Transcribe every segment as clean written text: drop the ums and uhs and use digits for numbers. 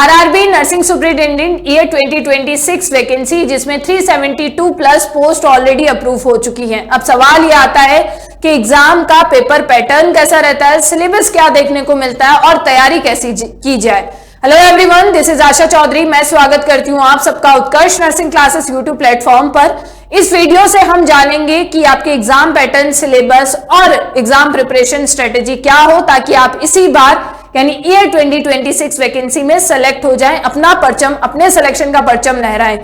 RRB nursing superintendent year 2026 vacancy, जिसमें 372 plus post already approve हो चुकी हैं। अब सवाल ये आता है कि एग्जाम का पेपर पैटर्न कैसा रहता है, सिलेबस क्या देखने को मिलता है और तैयारी कैसी की जाए। हेलो एवरीवन, दिस इज आशा चौधरी। मैं स्वागत करती हूं आप सबका उत्कर्ष नर्सिंग क्लासेस यूट्यूब प्लेटफॉर्म पर। इस वीडियो से हम जानेंगे कि आपके एग्जाम पैटर्न, सिलेबस और एग्जाम प्रिपरेशन स्ट्रेटेजी क्या हो, ताकि आप इसी बार यानी ईयर 2026 वैकेंसी में सेलेक्ट हो जाएं, अपना परचम, अपने सिलेक्शन का परचम लहराएं।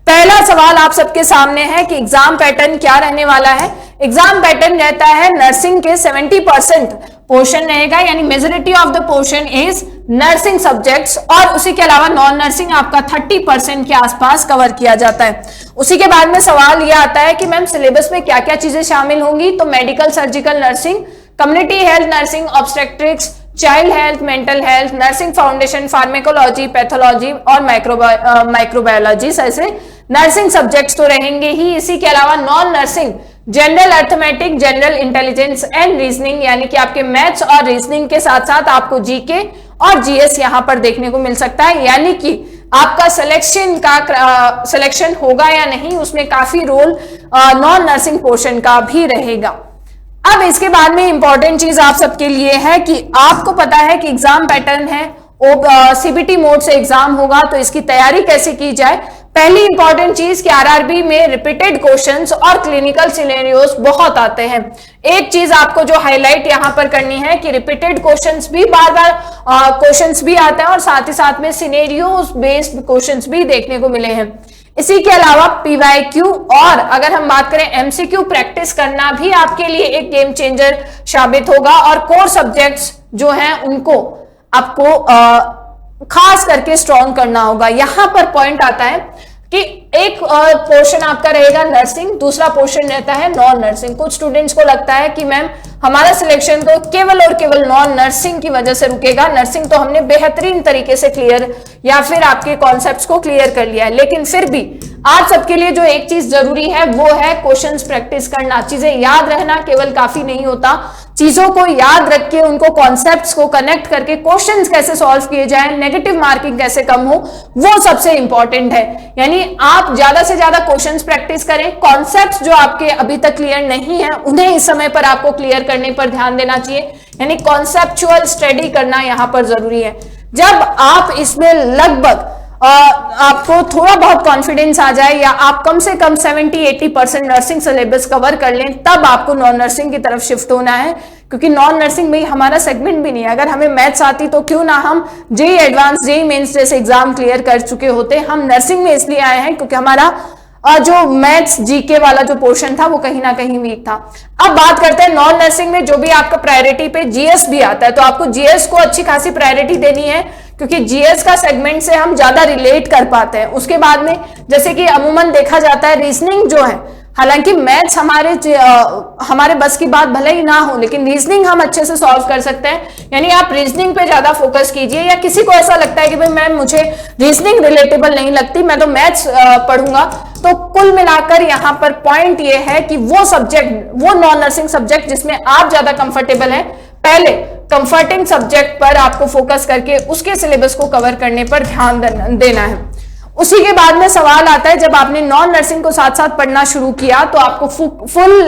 पहला सवाल आप सबके सामने है कि एग्जाम पैटर्न क्या रहने वाला है। एग्जाम पैटर्न रहता है नर्सिंग के 70% पोर्शन रहेगा, यानी majority of the portion is nursing subjects, और उसी के अलावा नॉन नर्सिंग आपका 30% के आसपास कवर किया जाता है। उसी के बाद में सवाल यह आता है कि मैम सिलेबस में क्या क्या चीजें शामिल होंगी। तो medical surgical nursing, community health nursing, obstetrics, child health, mental health, nursing foundation, pharmacology, pathology और माइक्रोबायोलॉजी, ऐसे नर्सिंग सब्जेक्ट्स तो रहेंगे ही। इसी के अलावा non nursing general arithmetic, general intelligence and reasoning, यानी कि आपके मैथ्स और रीजनिंग के साथ साथ आपको जीके और जीएस यहां पर देखने को मिल सकता है। यानी कि आपका सिलेक्शन होगा या नहीं, उसमें काफी रोल नॉन नर्सिंग पोर्शन का भी रहेगा। अब इसके बाद में इंपॉर्टेंट चीज आप सबके लिए है कि आपको पता है कि एग्जाम पैटर्न है, सीबीटी मोड से एग्जाम होगा, तो इसकी तैयारी कैसे की जाए। पहली इंपॉर्टेंट चीज कि आरआरबी में रिपीटेड क्वेश्चंस और क्लिनिकल सिनेरियोस बहुत आते हैं। एक चीज आपको जो हाईलाइट यहां पर करनी है कि रिपीटेड क्वेश्चंस भी बार बार क्वेश्चंस भी आते हैं और साथ ही साथ में सिनेरियोस बेस्ड क्वेश्चंस भी देखने को मिले हैं। इसी के अलावा पीवाईक्यू और अगर हम बात करें एमसीक्यू प्रैक्टिस करना भी आपके लिए एक गेम चेंजर साबित होगा, और कोर सब्जेक्ट्स जो हैं उनको आपको खास करके स्ट्रॉन्ग करना होगा। यहां पर पॉइंट आता है कि एक पोर्शन आपका रहेगा नर्सिंग, दूसरा पोर्शन रहता है नॉन नर्सिंग। कुछ स्टूडेंट्स को लगता है कि मैम हमारा सिलेक्शन तो केवल और केवल नॉन नर्सिंग की वजह से रुकेगा, नर्सिंग तो हमने बेहतरीन तरीके से क्लियर या फिर आपके कॉन्सेप्ट्स को क्लियर कर लिया है। लेकिन फिर भी आप सबके लिए जो एक चीज जरूरी है वो है क्वेश्चंस प्रैक्टिस करना। चीजें याद रहना केवल काफी नहीं होता, चीजों को याद रख के उनको कॉन्सेप्ट्स को कनेक्ट करके क्वेश्चंस कैसे सॉल्व किए जाए, नेगेटिव मार्किंग कैसे कम हो, वो सबसे इंपॉर्टेंट है। यानी आप ज्यादा से ज्यादा क्वेश्चंस प्रैक्टिस करें, कॉन्सेप्ट्स जो आपके अभी तक क्लियर नहीं है उन्हें इस समय पर आपको क्लियर करने पर ध्यान देना चाहिए, यानी कॉन्सेप्चुअल स्टडी करना यहां पर जरूरी है। जब आप इसमें लगभग आपको थोड़ा बहुत कॉन्फिडेंस आ जाए या आप कम से कम 70-80% नर्सिंग सिलेबस कवर कर लें, तब आपको नॉन नर्सिंग की तरफ शिफ्ट होना है, क्योंकि नॉन नर्सिंग में हमारा सेगमेंट भी नहीं है। अगर हमें मैथ्स आती तो क्यों ना हम जेई एडवांस, जेई मेंस जैसे एग्जाम क्लियर कर चुके होते। हम नर्सिंग में इसलिए आए हैं क्योंकि हमारा जो मैथ्स जीके वाला जो पोर्शन था वो कहीं ना कहीं वीक था। अब बात करते हैं नॉन नर्सिंग में जो भी आपका प्रायोरिटी पे जीएस भी आता है, तो आपको जीएस को अच्छी खासी प्रायोरिटी देनी है, क्योंकि जीएस का सेगमेंट से हम ज्यादा रिलेट कर पाते हैं। उसके बाद में जैसे कि अमूमन देखा जाता है रीजनिंग जो है, हालांकि मैथ्स हमारे बस की बात भले ही ना हो, लेकिन रीजनिंग हम अच्छे से सॉल्व कर सकते हैं। यानी आप रीजनिंग पे ज्यादा फोकस कीजिए, या किसी को ऐसा लगता है कि भाई मैम मुझे रीजनिंग रिलेटेबल नहीं लगती, मैं तो मैथ्स पढ़ूंगा, तो कुल मिलाकर यहाँ पर पॉइंट ये है कि वो सब्जेक्ट, वो नॉन नर्सिंग सब्जेक्ट जिसमें आप ज्यादा कंफर्टेबल है, पहले कंफर्टिंग सब्जेक्ट पर आपको फोकस करके उसके सिलेबस को कवर करने पर ध्यान देना है। उसी के बाद में सवाल आता है, जब आपने नॉन नर्सिंग को साथ साथ पढ़ना शुरू किया तो आपको फुल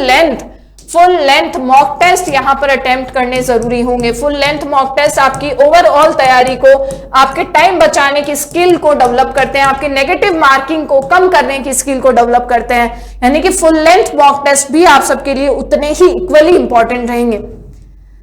लेंथ मॉक टेस्ट यहां पर अटेम्प्ट करने जरूरी होंगे। फुल लेंथ मॉक टेस्ट आपकी ओवरऑल तैयारी को, आपके टाइम बचाने की स्किल को डेवलप करते हैं, आपके नेगेटिव मार्किंग को कम करने की स्किल को डेवलप करते हैं। यानी कि फुल लेंथ मॉक टेस्ट भी आप सबके लिए उतने ही इक्वली इंपॉर्टेंट रहेंगे।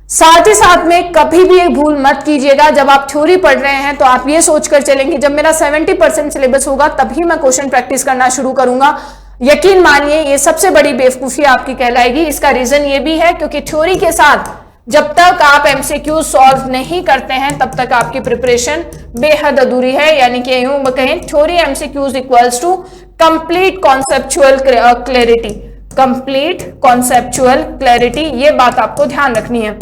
साथ ही साथ में कभी भी एक भूल मत कीजिएगा, जब आप थ्योरी पढ़ रहे हैं तो आप ये सोचकर चलेंगे जब मेरा 70% सिलेबस होगा तभी मैं क्वेश्चन प्रैक्टिस करना शुरू करूंगा। यकीन मानिए ये सबसे बड़ी बेवकूफी आपकी कहलाएगी। इसका रीजन ये भी है क्योंकि थ्योरी के साथ जब तक आप एमसीक्यू सॉल्व नहीं करते हैं तब तक आपकी प्रिपरेशन बेहद अधूरी है। यानी कि यूं कहें, theory MCQs equals to complete conceptual clarity, complete conceptual clarity, ये बात आपको ध्यान रखनी है।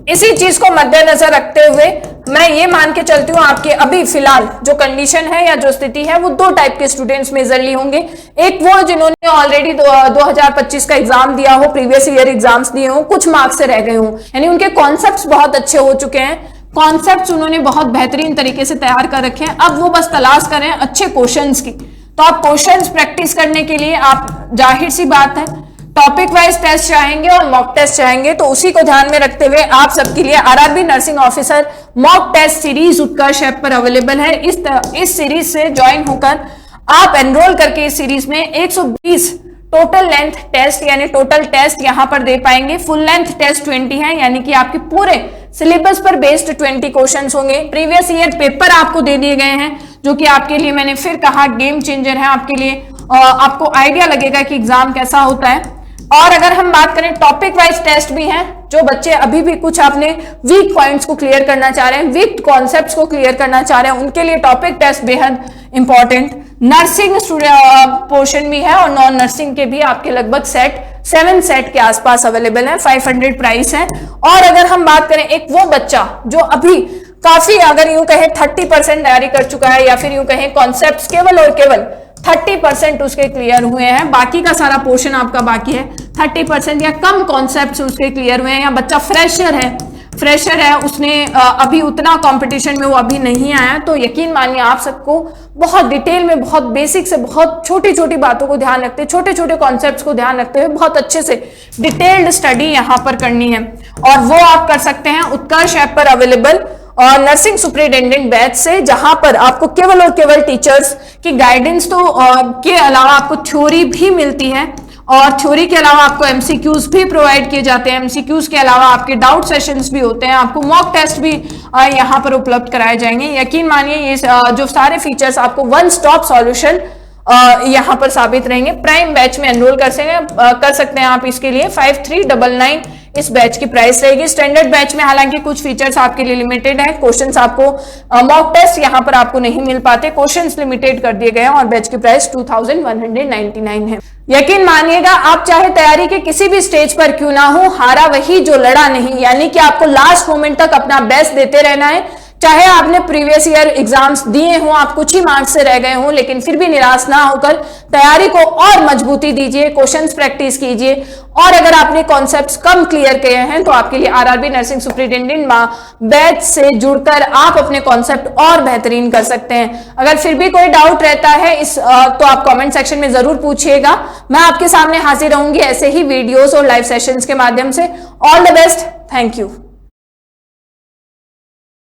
इसी चीज को मद्देनजर रखते हुए मैं ये मान के चलती हूँ आपके अभी फिलहाल जो कंडीशन है या जो स्थिति है वो दो टाइप के स्टूडेंट्स मेजरली होंगे। एक वो जिन्होंने ऑलरेडी 2025 का एग्जाम दिया हो, प्रीवियस ईयर एग्जाम्स दिए हो, कुछ मार्क्स से रह गए हो, यानी उनके कॉन्सेप्ट्स बहुत अच्छे हो चुके हैं, कॉन्सेप्ट्स उन्होंने बहुत बेहतरीन तरीके से तैयार कर रखे हैं। अब वो बस तलाश करें अच्छे क्वेश्चंस की। तो आप क्वेश्चंस प्रैक्टिस करने के लिए आप जाहिर सी बात है टॉपिक वाइज टेस्ट चाहेंगे और मॉक टेस्ट चाहेंगे, तो उसी को ध्यान में रखते हुए आप सबके लिए RRB nursing officer mock test series Utkarsh app पर अवेलेबल है। इस सीरीज से ज्वाइन होकर आप एनरोल करके इस सीरीज में 120 टोटल लेंथ टेस्ट यानी टोटल टेस्ट यहां पर दे पाएंगे। फुल लेंथ टेस्ट 20 है, यानी कि आपके पूरे सिलेबस पर बेस्ड 20 क्वेश्चंस होंगे। प्रीवियस ईयर पेपर आपको दे दिए गए हैं, जो कि आपके लिए मैंने फिर कहा गेम चेंजर है आपके लिए। आपको आइडिया लगेगा कि एग्जाम कैसा होता है। और अगर हम बात करें टॉपिक वाइज टेस्ट भी हैं, जो बच्चे अभी भी कुछ अपने वीक पॉइंट्स को क्लियर करना चाह रहे हैं, वीक कॉन्सेप्ट्स को क्लियर करना चाह रहे हैं, उनके लिए टॉपिक टेस्ट बेहद इंपॉर्टेंट। नर्सिंग पोर्शन भी है और नॉन नर्सिंग के भी आपके लगभग 7 सेट के आसपास अवेलेबल है। 500 प्राइस है। और अगर हम बात करें एक वो बच्चा जो अभी काफी अगर यूं कहें 30% तैयारी कर चुका है, या फिर यूं कहें कॉन्सेप्ट्स केवल और केवल 30% उसके क्लियर हुए हैं, बाकी का सारा पोर्शन आपका बाकी है, 30% या कम कॉन्सेप्ट्स उसके क्लियर हुए हैं, या बच्चा फ्रेशर है उसने अभी उतना कंपटीशन में वो अभी नहीं आया, तो यकीन मानिए आप सबको बहुत डिटेल में, बहुत बेसिक से बहुत छोटी छोटी बातों को ध्यान रखते, छोटे छोटे कॉन्सेप्ट्स को ध्यान रखते हुए बहुत अच्छे से डिटेल्ड स्टडी यहां पर करनी है। और वो आप कर सकते हैं उत्कर्ष ऐप पर अवेलेबल और नर्सिंग सुपरिटेंडेंट बैच से, जहां पर आपको केवल और केवल टीचर्स की गाइडेंस तो के अलावा आपको थ्योरी भी मिलती है, और थ्योरी के अलावा आपको एमसीक्यूज भी प्रोवाइड किए जाते हैं। एमसीक्यूज के अलावा आपके डाउट सेशंस भी होते हैं, आपको मॉक टेस्ट भी यहां पर उपलब्ध कराए जाएंगे। यकीन मानिए ये जो सारे फीचर्स आपको वन स्टॉप सॉल्यूशन यहां पर साबित रहेंगे। प्राइम बैच में एनरोल कर सकते हैं आप। इसके लिए 5399 इस बैच की प्राइस रहेगी। स्टैंडर्ड बैच में हालांकि कुछ फीचर्स आपके लिए लिमिटेड है, क्वेश्चंस आपको मॉक टेस्ट यहां पर आपको नहीं मिल पाते, क्वेश्चंस लिमिटेड कर दिए गए हैं, और बैच की प्राइस 2199 है। यकीन मानिएगा आप चाहे तैयारी के किसी भी स्टेज पर क्यों ना हो, हारा वही जो लड़ा नहीं, यानी कि आपको लास्ट मोमेंट तक अपना बेस्ट देते रहना है। चाहे आपने प्रीवियस ईयर एग्जाम्स दिए हों, आप कुछ ही मार्क्स से रह गए हों, लेकिन फिर भी निराश ना होकर तैयारी को और मजबूती दीजिए, क्वेश्चंस प्रैक्टिस कीजिए। और अगर आपने कॉन्सेप्ट्स कम क्लियर किए हैं तो आपके लिए आरआरबी नर्सिंग सुपरिटेंडेंट बैच से जुड़कर आप अपने कॉन्सेप्ट और बेहतरीन कर सकते हैं। अगर फिर भी कोई डाउट रहता है तो आप कमेंट सेक्शन में जरूर पूछिएगा। मैं आपके सामने हाजिर रहूंगी ऐसे ही वीडियोस और लाइव सेशंस के माध्यम से। All the best, thank you.